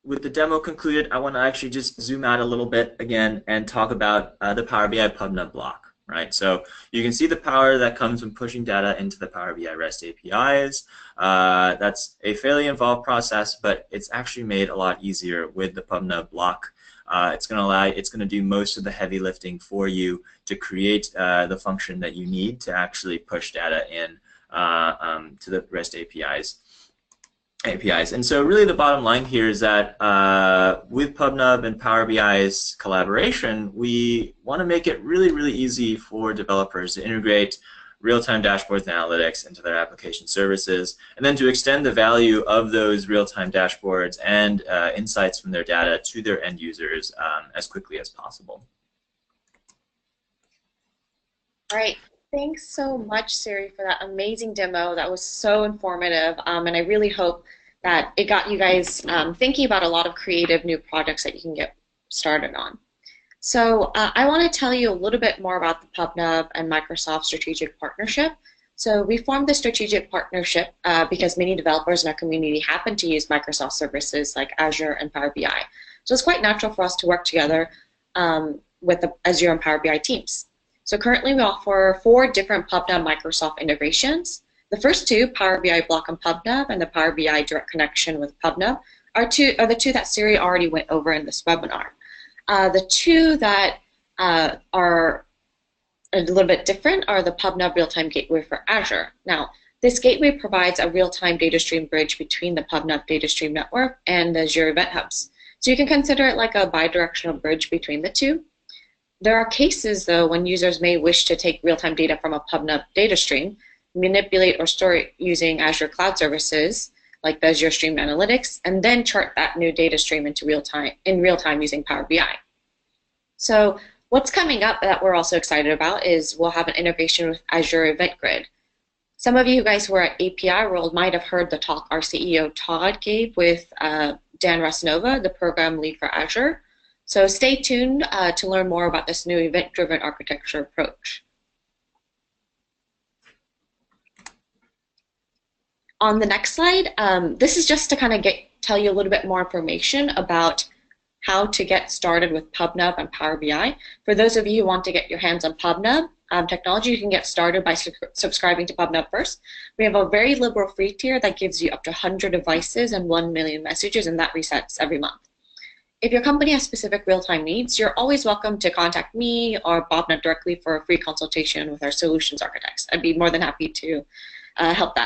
with the demo concluded, I want to actually just zoom out a little bit again and talk about the Power BI PubNub block, right? So you can see the power that comes from pushing data into the Power BI REST APIs. That's a fairly involved process, but it's actually made a lot easier with the PubNub block. It's going to do most of the heavy lifting for you to create the function that you need to actually push data in to the REST APIs. And so really the bottom line here is that with PubNub and Power BI's collaboration, we want to make it really, really easy for developers to integrate real-time dashboards and analytics into their application services, and then to extend the value of those real-time dashboards and insights from their data to their end users as quickly as possible. All right. Thanks so much, Siri, for that amazing demo. That was so informative, and I really hope that it got you guys thinking about a lot of creative new projects that you can get started on. So I want to tell you a little bit more about the PubNub and Microsoft strategic partnership. So we formed this strategic partnership because many developers in our community happen to use Microsoft services like Azure and Power BI. So it's quite natural for us to work together with the Azure and Power BI teams. So currently we offer 4 different PubNub Microsoft integrations. The first 2, Power BI Block and PubNub, and the Power BI Direct Connection with PubNub, are the two that Siri already went over in this webinar. The 2 that are a little bit different are the PubNub Real-Time Gateway for Azure. Now, this gateway provides a real-time data stream bridge between the PubNub data stream network and the Azure Event Hubs. So you can consider it like a bidirectional bridge between the 2. There are cases, though, when users may wish to take real-time data from a PubNub data stream, manipulate or store it using Azure Cloud Services, like the Azure Stream Analytics, and then chart that new data stream into real time using Power BI. So what's coming up that we're also excited about is we'll have an integration with Azure Event Grid. Some of you guys who are at API World might have heard the talk our CEO Todd gave with Dan Rasnova, the program lead for Azure. So stay tuned to learn more about this new event-driven architecture approach. On the next slide, this is just to kind of tell you a little bit more information about how to get started with PubNub and Power BI. For those of you who want to get your hands on PubNub technology, you can get started by subscribing to PubNub first. We have a very liberal free tier that gives you up to 100 devices and 1 million messages, and that resets every month. If your company has specific real-time needs, you're always welcome to contact me or PubNub directly for a free consultation with our solutions architects. I'd be more than happy to help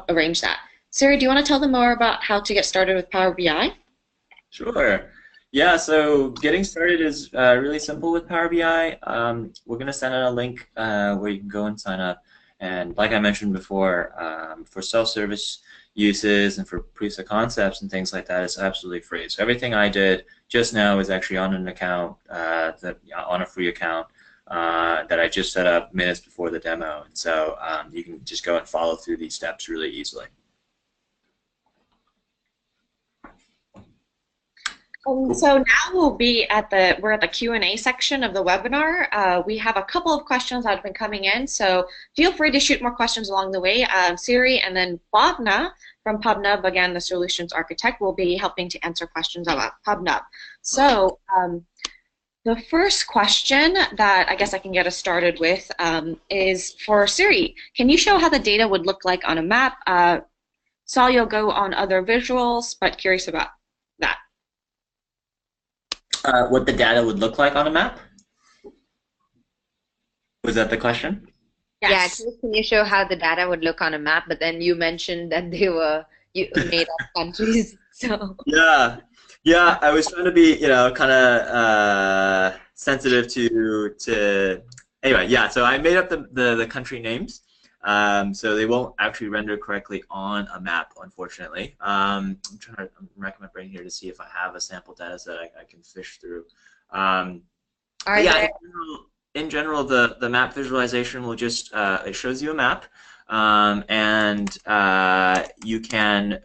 arrange that. Siri, do you want to tell them more about how to get started with Power BI? Sure. Yeah, so getting started is really simple with Power BI. We're going to send out a link where you can go and sign up. And like I mentioned before, for self-service uses and for proofs of concepts and things like that, it's absolutely free. So everything I did just now is actually on an account, on a free account that I just set up minutes before the demo. And so you can just go and follow through these steps really easily. So now we're at the Q&A section of the webinar. We have a couple of questions that have been coming in, so feel free to shoot more questions along the way. Siri and then Bhavna from PubNub, again the solutions architect, will be helping to answer questions about PubNub. So the first question that I guess I can get us started with is for Siri. Can you show how the data would look like on a map? Saw you'll go on other visuals, but curious about that. What the data would look like on a map? Was that the question? Yes. Yeah, can you show how the data would look on a map? But then you mentioned that they were you made up countries. So Yeah, yeah. I was trying to be, kind of sensitive to. Anyway, yeah. So I made up the country names, so they won't actually render correctly on a map, unfortunately. I'm racking my brain here to see if I have a sample data set I can fish through. But yeah, in general, the map visualization will just it shows you a map, and you can.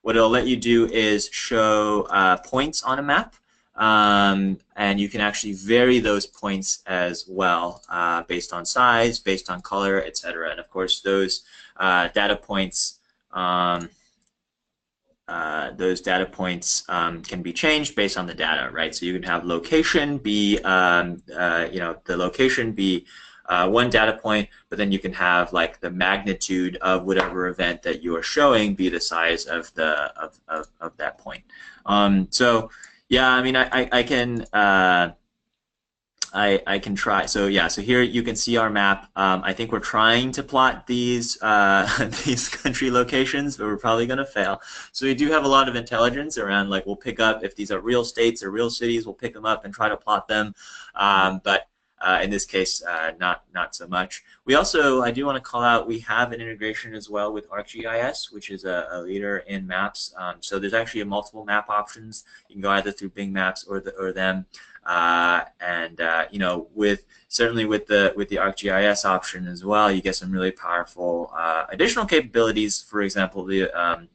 What it'll let you do is show points on a map, and you can actually vary those points as well based on size, based on color, etc. And of course, those data points can be changed based on the data, right? So you can have location be, the location be one data point, but then you can have like the magnitude of whatever event that you are showing be the size of the of that point. So yeah, I mean, I can. I can try. So yeah, so here you can see our map. I think we're trying to plot these these country locations, but we're probably going to fail. So we do have a lot of intelligence around, like, we'll pick up if these are real states or real cities, we'll pick them up and try to plot them. But in this case, not so much. We also, I do want to call out, we have an integration as well with ArcGIS, which is a leader in maps. So there's actually multiple map options. You can go either through Bing Maps or them. Certainly with the ArcGIS option as well, you get some really powerful additional capabilities. For example, you can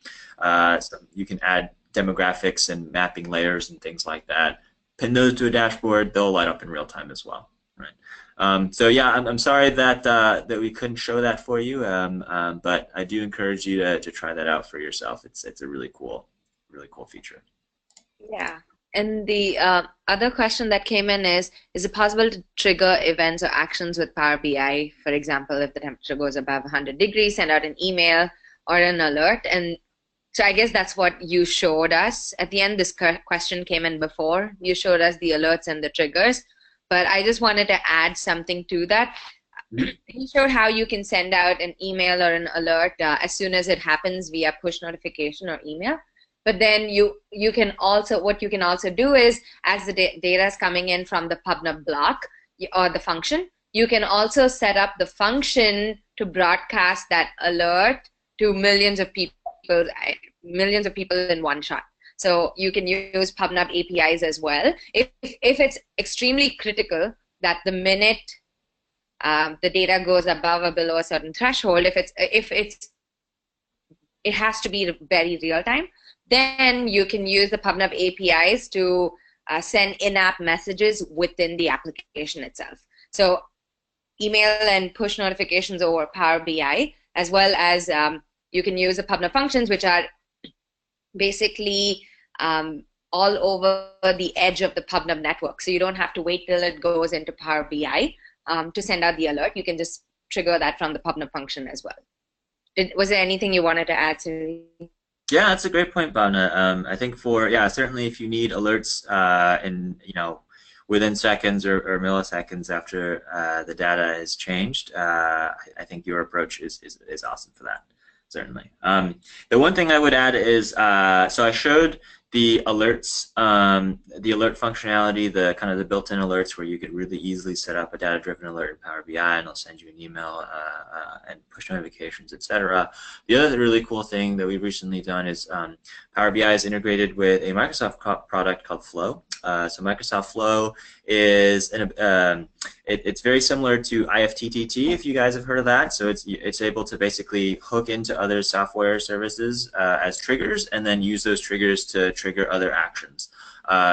add demographics and mapping layers and things like that. Pin those to a dashboard; they'll light up in real time as well. Right. So yeah, I'm sorry that we couldn't show that for you, but I do encourage you to try that out for yourself. It's a really cool feature. yeah. And the other question that came in is it possible to trigger events or actions with Power BI? For example, if the temperature goes above 100 degrees, send out an email or an alert. And so I guess that's what you showed us. At the end, this question came in before. You showed us the alerts and the triggers. But I just wanted to add something to that. You showed how you can send out an email or an alert as soon as it happens via push notification or email. But then you can also, what you can also do is, as the data is coming in from the PubNub block or the function, you can also set up the function to broadcast that alert to millions of people in one shot. So you can use PubNub APIs as well. If it's extremely critical that the minute the data goes above or below a certain threshold, it has to be very real time, then you can use the PubNub APIs to send in-app messages within the application itself. So email and push notifications over Power BI, as well as you can use the PubNub functions, which are basically all over the edge of the PubNub network. So you don't have to wait till it goes into Power BI to send out the alert. You can just trigger that from the PubNub function as well. Was there anything you wanted to add, Sirui? Yeah, that's a great point, Bhavna. I think certainly if you need alerts within seconds or milliseconds after the data is changed, I think your approach is awesome for that. Certainly. The one thing I would add is, so I showed the alerts, the alert functionality, the kind of the built-in alerts where you could really easily set up a data-driven alert in Power BI, and it'll send you an email and push notifications, etc. The other really cool thing that we've recently done is Power BI is integrated with a Microsoft product called Flow. So Microsoft Flow is it's very similar to IFTTT, if you guys have heard of that. So it's able to basically hook into other software services as triggers, and then use those triggers to trigger other actions.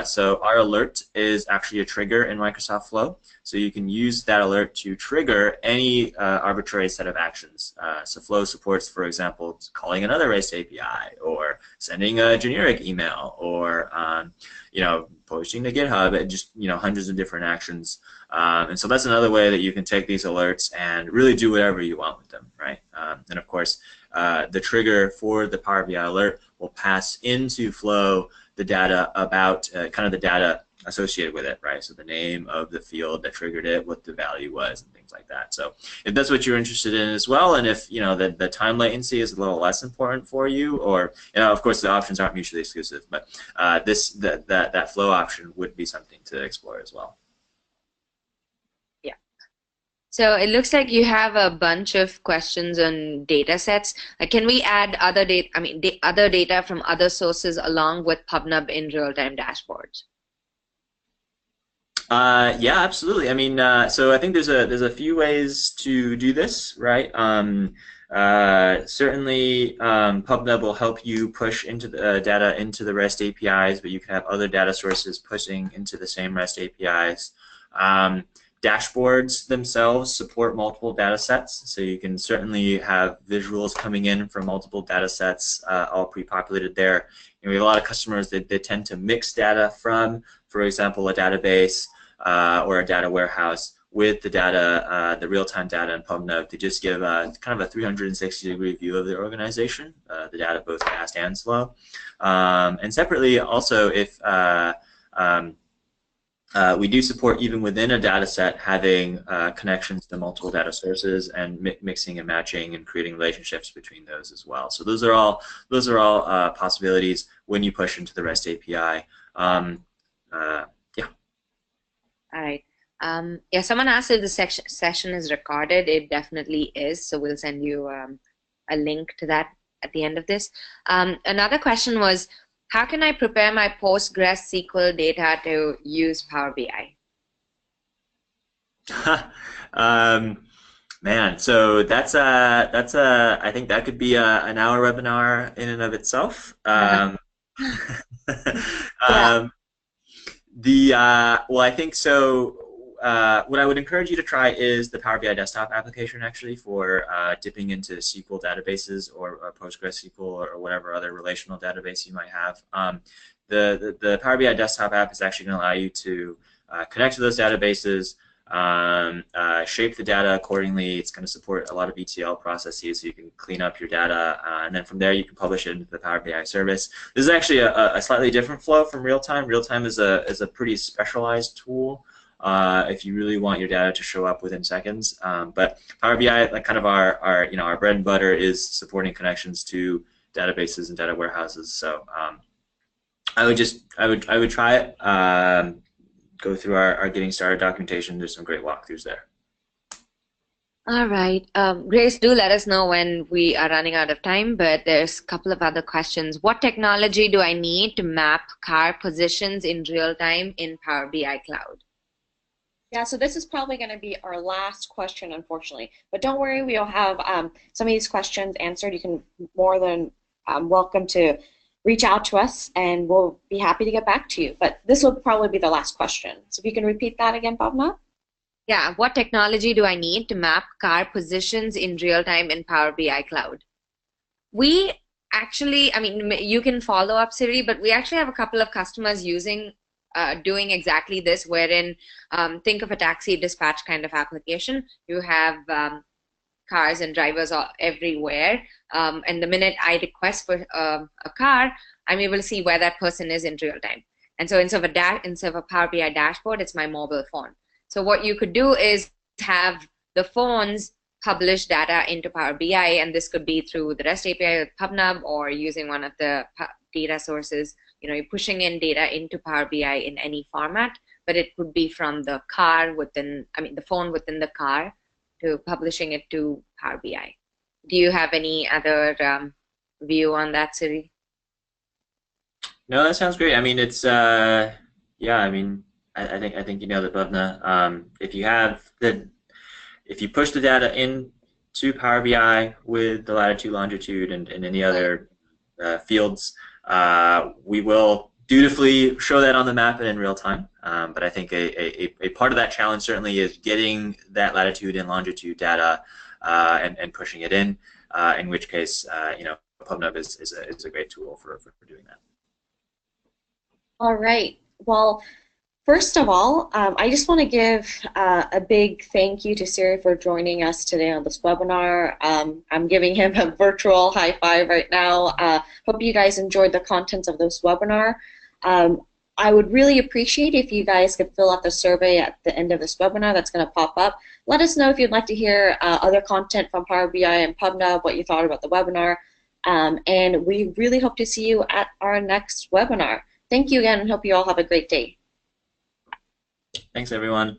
So our alert is actually a trigger in Microsoft Flow. So you can use that alert to trigger any arbitrary set of actions. So Flow supports, for example, calling another REST API, or sending a generic email, or posting to GitHub, and just hundreds of different actions. And so that's another way that you can take these alerts and really do whatever you want with them, right? And of course, the trigger for the Power BI alert will pass into Flow the data about kind of the data associated with it, right? So the name of the field that triggered it, what the value was, and things like that. So if that's what you're interested in as well, and if the time latency is a little less important for you, or of course the options aren't mutually exclusive, but that flow option would be something to explore as well. Yeah. So it looks like you have a bunch of questions on data sets. Can we add other data? I mean, other data from other sources along with PubNub in real-time dashboards? Yeah, absolutely. I mean, so I think there's a few ways to do this, right? Certainly, PubNub will help you push into the data into the REST APIs, but you can have other data sources pushing into the same REST APIs. Dashboards themselves support multiple data sets, so you can certainly have visuals coming in from multiple data sets all pre-populated there. We have a lot of customers that they tend to mix data from, for example, a database or a data warehouse with the data, the real-time data in PubNub to just give kind of a 360-degree view of their organization, the data both fast and slow. And separately, also, if we do support even within a data set having connections to multiple data sources and mixing and matching and creating relationships between those as well. So those are all possibilities when you push into the REST API. Yeah. All right. Yeah, someone asked if the session is recorded. It definitely is. So we'll send you a link to that at the end of this. Another question was, how can I prepare my PostgreSQL data to use Power BI? Man, so that's I think that could be an hour webinar in and of itself. Yeah. Well, I think so. What I would encourage you to try is the Power BI desktop application, actually, for dipping into SQL databases or PostgreSQL or whatever other relational database you might have. The Power BI desktop app is actually going to allow you to connect to those databases, shape the data accordingly. It's going to support a lot of ETL processes, so you can clean up your data, and then from there you can publish it into the Power BI service. This is actually a slightly different flow from Realtime. Realtime is a pretty specialized tool if you really want your data to show up within seconds. But Power BI, like kind of our bread and butter, is supporting connections to databases and data warehouses. So I would try it. Go through our getting started documentation. There's some great walkthroughs there. All right. Grace, do let us know when we are running out of time, but there's a couple of other questions. What technology do I need to map car positions in real time in Power BI Cloud? Yeah, so this is probably going to be our last question, unfortunately. But don't worry, we'll have some of these questions answered. You can more than welcome to reach out to us, and we'll be happy to get back to you. But this will probably be the last question. So if you can repeat that again, PubNub? Yeah, what technology do I need to map car positions in real time in Power BI Cloud? We actually, I mean, you can follow up, Siri, but we actually have a couple of customers doing exactly this, wherein think of a taxi dispatch kind of application. You have cars and drivers are everywhere, and the minute I request for a car, I'm able to see where that person is in real time. And so instead of a Power BI dashboard, it's my mobile phone. So what you could do is have the phones publish data into Power BI, and this could be through the REST API with PubNub or using one of the data sources. You're pushing in data into Power BI in any format, but it could be from the car the phone within the car to publishing it to Power BI. Do you have any other view on that, Siri? No, that sounds great. I mean, it's yeah. I mean, I think you nailed it, Bhavna. If you push the data into Power BI with the latitude, longitude, and any other fields, we will dutifully show that on the map and in real time. But I think a part of that challenge certainly is getting that latitude and longitude data and pushing it in which case, PubNub is a great tool for doing that. All right. Well, first of all, I just want to give a big thank you to Siri for joining us today on this webinar. I'm giving him a virtual high five right now. Hope you guys enjoyed the contents of this webinar. I would really appreciate if you guys could fill out the survey at the end of this webinar that's going to pop up. Let us know if you'd like to hear other content from Power BI and PubNub, what you thought about the webinar, and we really hope to see you at our next webinar. Thank you again, and hope you all have a great day. Thanks, everyone.